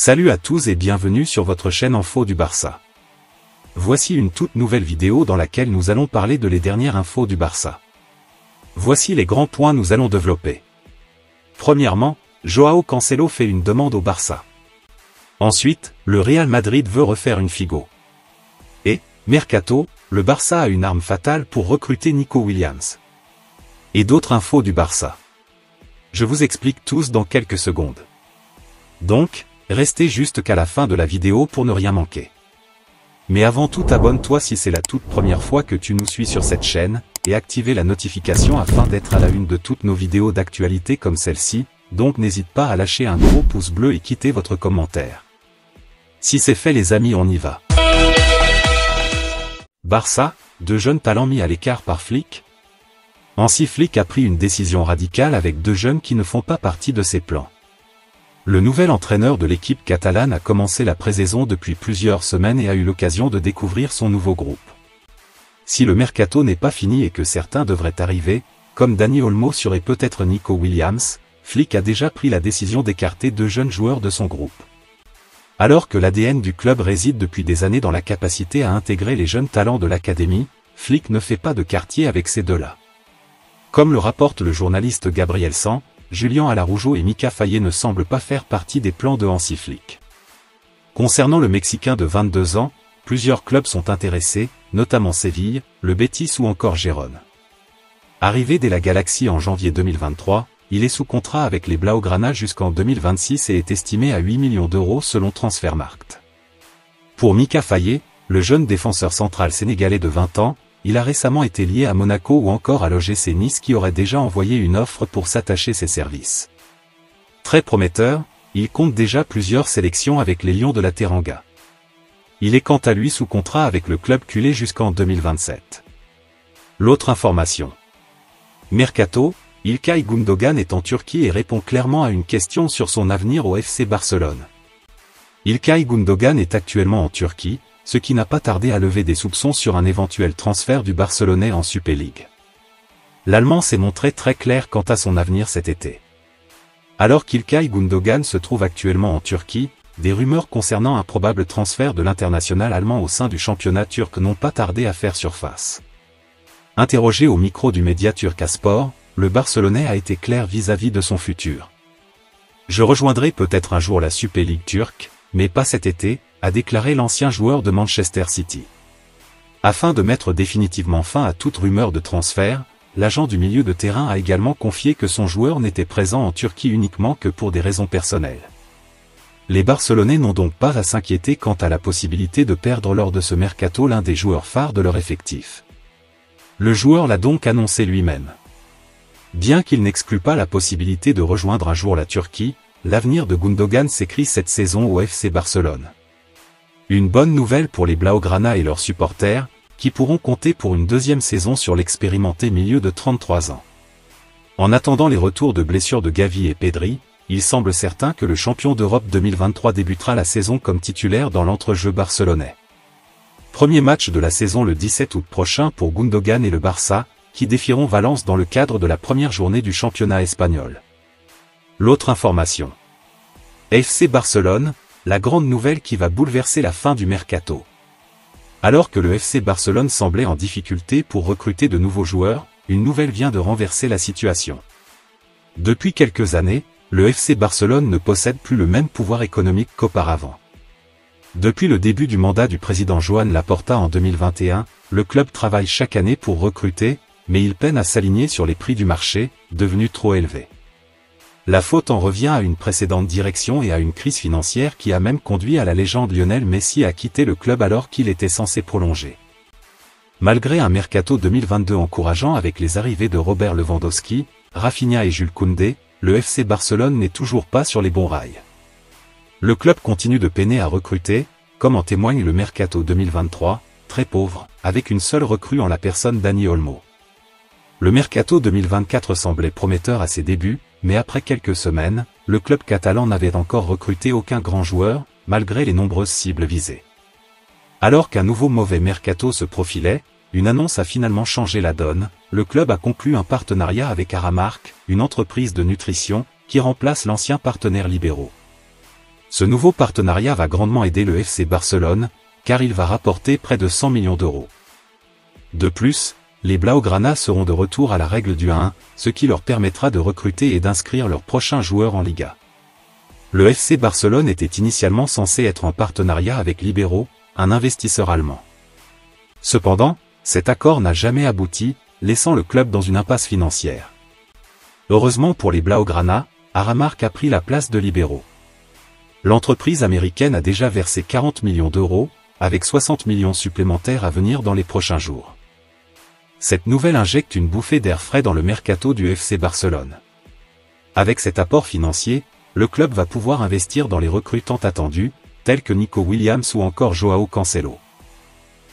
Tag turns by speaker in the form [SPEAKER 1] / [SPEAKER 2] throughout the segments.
[SPEAKER 1] Salut à tous et bienvenue sur votre chaîne Info du Barça. Voici une toute nouvelle vidéo dans laquelle nous allons parler de les dernières infos du Barça. Voici les grands points nous allons développer. Premièrement, Joao Cancelo fait une demande au Barça. Ensuite, le Real Madrid veut refaire une Figo. Et, Mercato, le Barça a une arme fatale pour recruter Nico Williams. Et d'autres infos du Barça. Je vous explique tous dans quelques secondes. Donc, restez juste qu'à la fin de la vidéo pour ne rien manquer. Mais avant tout, abonne-toi si c'est la toute première fois que tu nous suis sur cette chaîne, et activez la notification afin d'être à la une de toutes nos vidéos d'actualité comme celle-ci, donc n'hésite pas à lâcher un gros pouce bleu et quitter votre commentaire. Si c'est fait les amis, on y va. Barça, deux jeunes talents mis à l'écart par Flick. Hansi Flick a pris une décision radicale avec deux jeunes qui ne font pas partie de ses plans. Le nouvel entraîneur de l'équipe catalane a commencé la pré-saison depuis plusieurs semaines et a eu l'occasion de découvrir son nouveau groupe. Si le mercato n'est pas fini et que certains devraient arriver, comme Dani Olmo et peut-être Nico Williams, Flick a déjà pris la décision d'écarter deux jeunes joueurs de son groupe. Alors que l'ADN du club réside depuis des années dans la capacité à intégrer les jeunes talents de l'académie, Flick ne fait pas de quartier avec ces deux-là. Comme le rapporte le journaliste Gabriel San, Julian Araujo et Mika Faye ne semblent pas faire partie des plans de Hansi Flick. Concernant le Mexicain de 22 ans, plusieurs clubs sont intéressés, notamment Séville, le Betis ou encore Gérone. Arrivé dès la Galaxie en janvier 2023, il est sous contrat avec les Blaugrana jusqu'en 2026 et est estimé à 8 millions d'euros selon Transfermarkt. Pour Mika Faye, le jeune défenseur central sénégalais de 20 ans, il a récemment été lié à Monaco ou encore à l'OGC Nice qui aurait déjà envoyé une offre pour s'attacher ses services. Très prometteur, il compte déjà plusieurs sélections avec les Lions de la Teranga. Il est quant à lui sous contrat avec le club culé jusqu'en 2027. L'autre information. Mercato, İlkay Gündoğan est en Turquie et répond clairement à une question sur son avenir au FC Barcelone. İlkay Gündoğan est actuellement en Turquie, ce qui n'a pas tardé à lever des soupçons sur un éventuel transfert du Barcelonais en Super League. L'Allemand s'est montré très clair quant à son avenir cet été. Alors qu'İlkay Gündoğan se trouve actuellement en Turquie, des rumeurs concernant un probable transfert de l'international allemand au sein du championnat turc n'ont pas tardé à faire surface. Interrogé au micro du média turc Sport, le Barcelonais a été clair vis-à-vis de son futur. « Je rejoindrai peut-être un jour la Super League turque, mais pas cet été », a déclaré l'ancien joueur de Manchester City. Afin de mettre définitivement fin à toute rumeur de transfert, l'agent du milieu de terrain a également confié que son joueur n'était présent en Turquie uniquement que pour des raisons personnelles. Les Barcelonais n'ont donc pas à s'inquiéter quant à la possibilité de perdre lors de ce mercato l'un des joueurs phares de leur effectif. Le joueur l'a donc annoncé lui-même. Bien qu'il n'exclue pas la possibilité de rejoindre un jour la Turquie, l'avenir de Gündoğan s'écrit cette saison au FC Barcelone. Une bonne nouvelle pour les Blaugrana et leurs supporters, qui pourront compter pour une deuxième saison sur l'expérimenté milieu de 33 ans. En attendant les retours de blessures de Gavi et Pedri, il semble certain que le champion d'Europe 2023 débutera la saison comme titulaire dans l'entrejeu barcelonais. Premier match de la saison le 17 août prochain pour Gündoğan et le Barça, qui défieront Valence dans le cadre de la première journée du championnat espagnol. L'autre information. FC Barcelone, la grande nouvelle qui va bouleverser la fin du mercato. Alors que le FC Barcelone semblait en difficulté pour recruter de nouveaux joueurs, une nouvelle vient de renverser la situation. Depuis quelques années, le FC Barcelone ne possède plus le même pouvoir économique qu'auparavant. Depuis le début du mandat du président Joan Laporta en 2021, le club travaille chaque année pour recruter, mais il peine à s'aligner sur les prix du marché, devenus trop élevés. La faute en revient à une précédente direction et à une crise financière qui a même conduit à la légende Lionel Messi à quitter le club alors qu'il était censé prolonger. Malgré un mercato 2022 encourageant avec les arrivées de Robert Lewandowski, Rafinha et Jules Koundé, le FC Barcelone n'est toujours pas sur les bons rails. Le club continue de peiner à recruter, comme en témoigne le mercato 2023, très pauvre, avec une seule recrue en la personne Dani Olmo. Le mercato 2024 semblait prometteur à ses débuts, mais après quelques semaines, le club catalan n'avait encore recruté aucun grand joueur, malgré les nombreuses cibles visées. Alors qu'un nouveau mauvais mercato se profilait, une annonce a finalement changé la donne, le club a conclu un partenariat avec Aramark, une entreprise de nutrition, qui remplace l'ancien partenaire libéraux. Ce nouveau partenariat va grandement aider le FC Barcelone, car il va rapporter près de 100 millions d'euros. De plus, les Blaugrana seront de retour à la règle du 1-1, ce qui leur permettra de recruter et d'inscrire leurs prochains joueurs en Liga. Le FC Barcelone était initialement censé être en partenariat avec Libero, un investisseur allemand. Cependant, cet accord n'a jamais abouti, laissant le club dans une impasse financière. Heureusement pour les Blaugrana, Aramark a pris la place de Libero. L'entreprise américaine a déjà versé 40 millions d'euros, avec 60 millions supplémentaires à venir dans les prochains jours. Cette nouvelle injecte une bouffée d'air frais dans le mercato du FC Barcelone. Avec cet apport financier, le club va pouvoir investir dans les recrues tant attendues, tels que Nico Williams ou encore Joao Cancelo.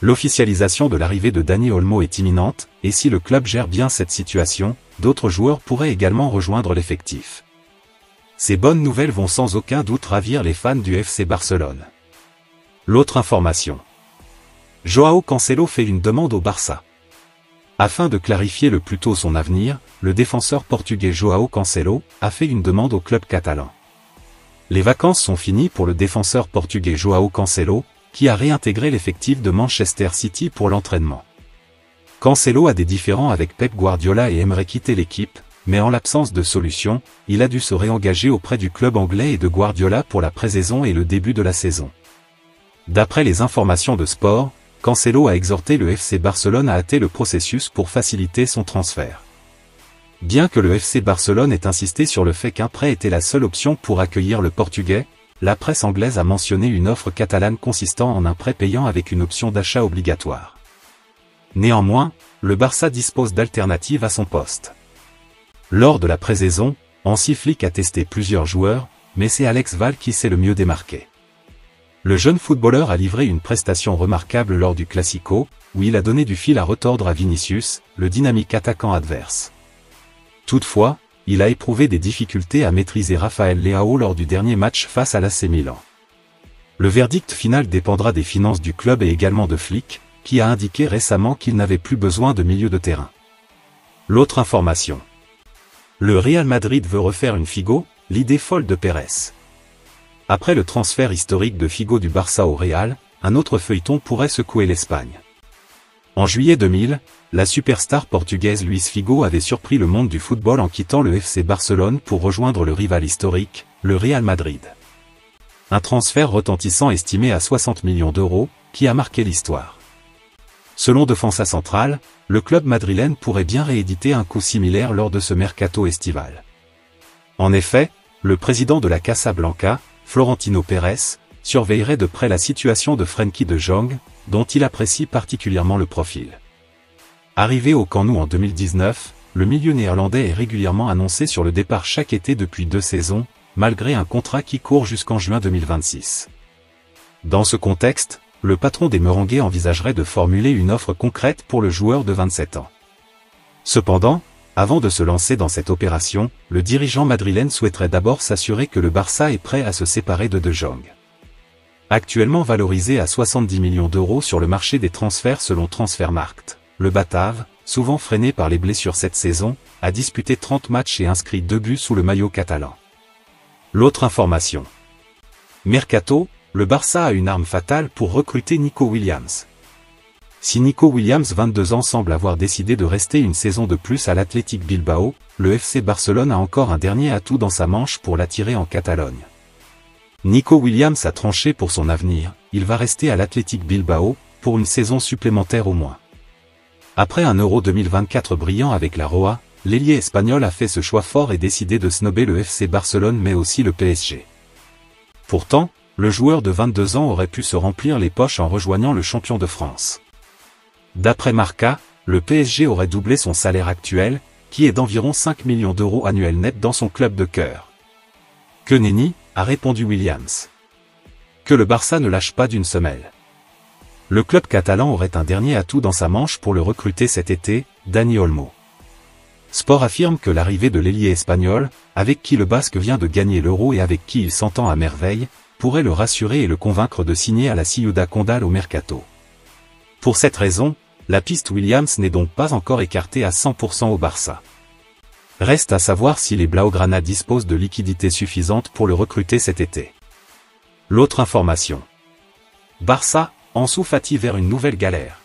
[SPEAKER 1] L'officialisation de l'arrivée de Dani Olmo est imminente, et si le club gère bien cette situation, d'autres joueurs pourraient également rejoindre l'effectif. Ces bonnes nouvelles vont sans aucun doute ravir les fans du FC Barcelone. L'autre information. Joao Cancelo fait une demande au Barça. Afin de clarifier le plus tôt son avenir, le défenseur portugais Joao Cancelo a fait une demande au club catalan. Les vacances sont finies pour le défenseur portugais Joao Cancelo, qui a réintégré l'effectif de Manchester City pour l'entraînement. Cancelo a des différends avec Pep Guardiola et aimerait quitter l'équipe, mais en l'absence de solution, il a dû se réengager auprès du club anglais et de Guardiola pour la pré-saison et le début de la saison. D'après les informations de Sport, Cancelo a exhorté le FC Barcelone à hâter le processus pour faciliter son transfert. Bien que le FC Barcelone ait insisté sur le fait qu'un prêt était la seule option pour accueillir le Portugais, la presse anglaise a mentionné une offre catalane consistant en un prêt payant avec une option d'achat obligatoire. Néanmoins, le Barça dispose d'alternatives à son poste. Lors de la pré-saison, Hansi Flick a testé plusieurs joueurs, mais c'est Alex Val qui s'est le mieux démarqué. Le jeune footballeur a livré une prestation remarquable lors du Classico, où il a donné du fil à retordre à Vinicius, le dynamique attaquant adverse. Toutefois, il a éprouvé des difficultés à maîtriser Rafael Leao lors du dernier match face à l'AC Milan. Le verdict final dépendra des finances du club et également de Flick, qui a indiqué récemment qu'il n'avait plus besoin de milieu de terrain. L'autre information. Le Real Madrid veut refaire une Figo, l'idée folle de Pérez. Après le transfert historique de Figo du Barça au Real, un autre feuilleton pourrait secouer l'Espagne. En juillet 2000, la superstar portugaise Luís Figo avait surpris le monde du football en quittant le FC Barcelone pour rejoindre le rival historique, le Real Madrid. Un transfert retentissant estimé à 60 millions d'euros, qui a marqué l'histoire. Selon Defensa Central, le club madrilène pourrait bien rééditer un coup similaire lors de ce mercato estival. En effet, le président de la Casablanca, Florentino Pérez, surveillerait de près la situation de Frenkie de Jong, dont il apprécie particulièrement le profil. Arrivé au Camp Nou en 2019, le milieu néerlandais est régulièrement annoncé sur le départ chaque été depuis 2 saisons, malgré un contrat qui court jusqu'en juin 2026. Dans ce contexte, le patron des Merengues envisagerait de formuler une offre concrète pour le joueur de 27 ans. Cependant, avant de se lancer dans cette opération, le dirigeant madrilène souhaiterait d'abord s'assurer que le Barça est prêt à se séparer de Jong. Actuellement valorisé à 70 millions d'euros sur le marché des transferts selon Transfermarkt, le Batave, souvent freiné par les blessures cette saison, a disputé 30 matchs et inscrit 2 buts sous le maillot catalan. L'autre information. Mercato, le Barça a une arme fatale pour recruter Nico Williams. Si Nico Williams, 22 ans, semble avoir décidé de rester une saison de plus à l'Athletic Bilbao, le FC Barcelone a encore un dernier atout dans sa manche pour l'attirer en Catalogne. Nico Williams a tranché pour son avenir, il va rester à l'Athletic Bilbao, pour une saison supplémentaire au moins. Après un Euro 2024 brillant avec la Roa, l'ailier espagnol a fait ce choix fort et décidé de snober le FC Barcelone mais aussi le PSG. Pourtant, le joueur de 22 ans aurait pu se remplir les poches en rejoignant le champion de France. D'après Marca, le PSG aurait doublé son salaire actuel, qui est d'environ 5 millions d'euros annuels net dans son club de cœur. Que nenni, a répondu Williams. Que le Barça ne lâche pas d'une semelle. Le club catalan aurait un dernier atout dans sa manche pour le recruter cet été, Dani Olmo. Sport affirme que l'arrivée de l'ailier espagnol, avec qui le Basque vient de gagner l'Euro et avec qui il s'entend à merveille, pourrait le rassurer et le convaincre de signer à la Ciudad Condal au mercato. Pour cette raison, la piste Williams n'est donc pas encore écartée à 100% au Barça. Reste à savoir si les Blaugrana disposent de liquidités suffisantes pour le recruter cet été. L'autre information. Barça, Ansu Fati vers une nouvelle galère.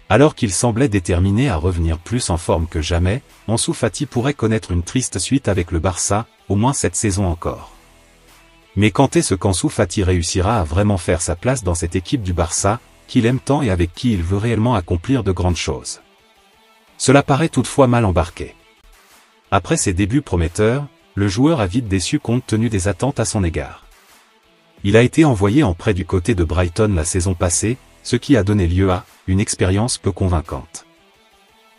[SPEAKER 1] Alors qu'il semblait déterminé à revenir plus en forme que jamais, Ansu Fati pourrait connaître une triste suite avec le Barça, au moins cette saison encore. Mais quand est-ce qu'Ansu Fati réussira à vraiment faire sa place dans cette équipe du Barça, qu'il aime tant et avec qui il veut réellement accomplir de grandes choses? Cela paraît toutefois mal embarqué. Après ses débuts prometteurs, le joueur a vite déçu compte tenu des attentes à son égard. Il a été envoyé en prêt du côté de Brighton la saison passée, ce qui a donné lieu à une expérience peu convaincante.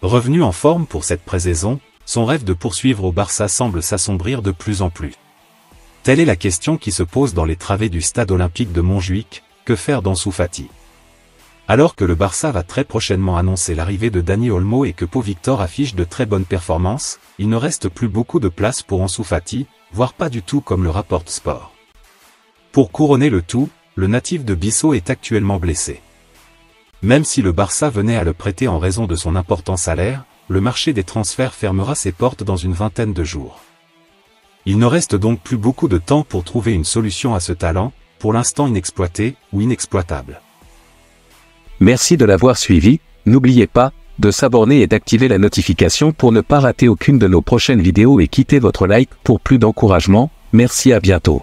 [SPEAKER 1] Revenu en forme pour cette pré-saison, son rêve de poursuivre au Barça semble s'assombrir de plus en plus. Telle est la question qui se pose dans les travées du stade olympique de Montjuïc, que faire d'Ansu Fati? Alors que le Barça va très prochainement annoncer l'arrivée de Dani Olmo et que Pau Victor affiche de très bonnes performances, il ne reste plus beaucoup de place pour Ansu Fati, voire pas du tout comme le rapporte Sport. Pour couronner le tout, le natif de Bissau est actuellement blessé. Même si le Barça venait à le prêter en raison de son important salaire, le marché des transferts fermera ses portes dans une vingtaine de jours. Il ne reste donc plus beaucoup de temps pour trouver une solution à ce talent, pour l'instant inexploité ou inexploitable.
[SPEAKER 2] Merci de l'avoir suivi, n'oubliez pas de s'abonner et d'activer la notification pour ne pas rater aucune de nos prochaines vidéos et quittez votre like pour plus d'encouragement. Merci, à bientôt.